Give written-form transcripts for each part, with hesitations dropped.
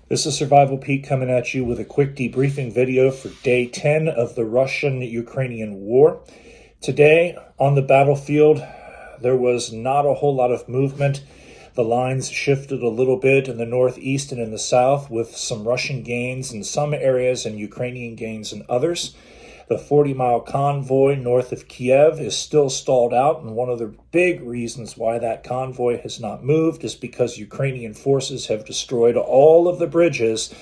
This is Survival Pete coming at you with a quick debriefing video for day 10 of the Russian-Ukrainian war. Today, on the battlefield, there was not a whole lot of movement. The lines shifted a little bit in the northeast and in the south, with some Russian gains in some areas and Ukrainian gains in others. The 40-mile convoy north of Kiev is still stalled out, and one of the big reasons why that convoy has not moved is because Ukrainian forces have destroyed all of the bridges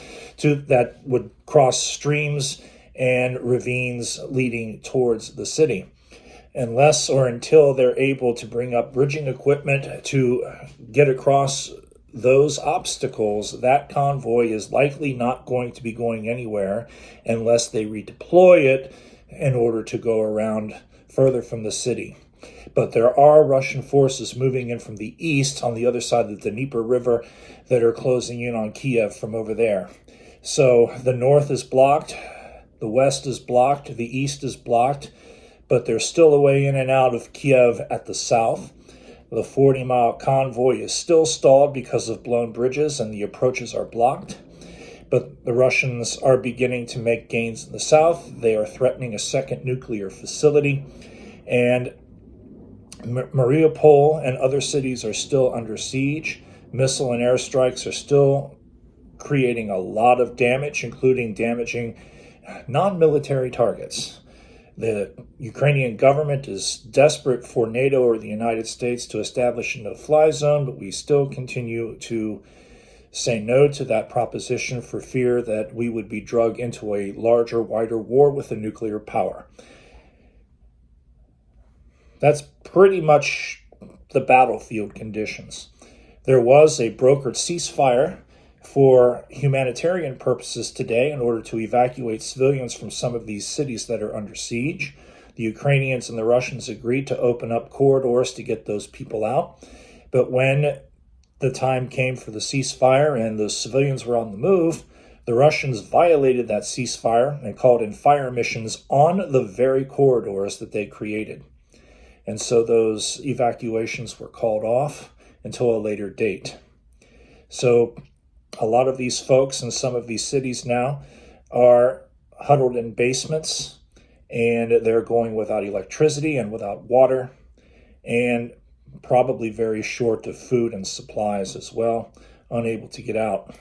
that would cross streams and ravines leading towards the city. Unless or until they're able to bring up bridging equipment to get across those obstacles, that convoy is likely not going to be going anywhere unless they redeploy it in order to go around further from the city. But there are Russian forces moving in from the east on the other side of the Dnieper River that are closing in on Kiev from over there. So the north is blocked, the west is blocked, the east is blocked, but there's still a way in and out of Kiev at the south. The 40-mile convoy is still stalled because of blown bridges and the approaches are blocked. But the Russians are beginning to make gains in the south. They are threatening a second nuclear facility. And Mariupol and other cities are still under siege. Missile and airstrikes are still creating a lot of damage, including damaging non-military targets. The Ukrainian government is desperate for NATO or the United States to establish a no-fly zone, but we still continue to say no to that proposition for fear that we would be dragged into a larger, wider war with a nuclear power. That's pretty much the battlefield conditions. There was a brokered ceasefire for humanitarian purposes today in order to evacuate civilians from some of these cities that are under siege. The Ukrainians and the Russians agreed to open up corridors to get those people out. But when the time came for the ceasefire and the civilians were on the move, the Russians violated that ceasefire and called in fire missions on the very corridors that they created. And so those evacuations were called off until a later date. So a lot of these folks in some of these cities now are huddled in basements, and they're going without electricity and without water, and probably very short of food and supplies as well, unable to get out.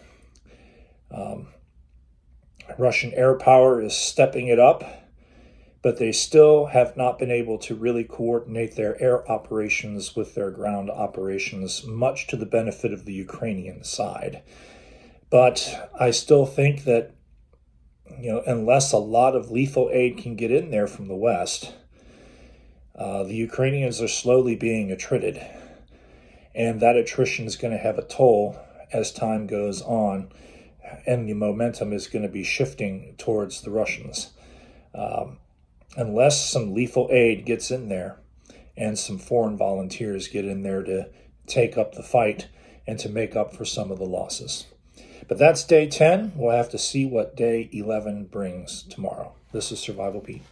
Russian air power is stepping it up, but they still have not been able to really coordinate their air operations with their ground operations, much to the benefit of the Ukrainian side. But I still think that, unless a lot of lethal aid can get in there from the West, the Ukrainians are slowly being attrited. And that attrition is going to have a toll as time goes on, and the momentum is going to be shifting towards the Russians. Unless some lethal aid gets in there and some foreign volunteers get in there to take up the fight and to make up for some of the losses. But that's day 10. We'll have to see what day 11 brings tomorrow. This is Survival Pete.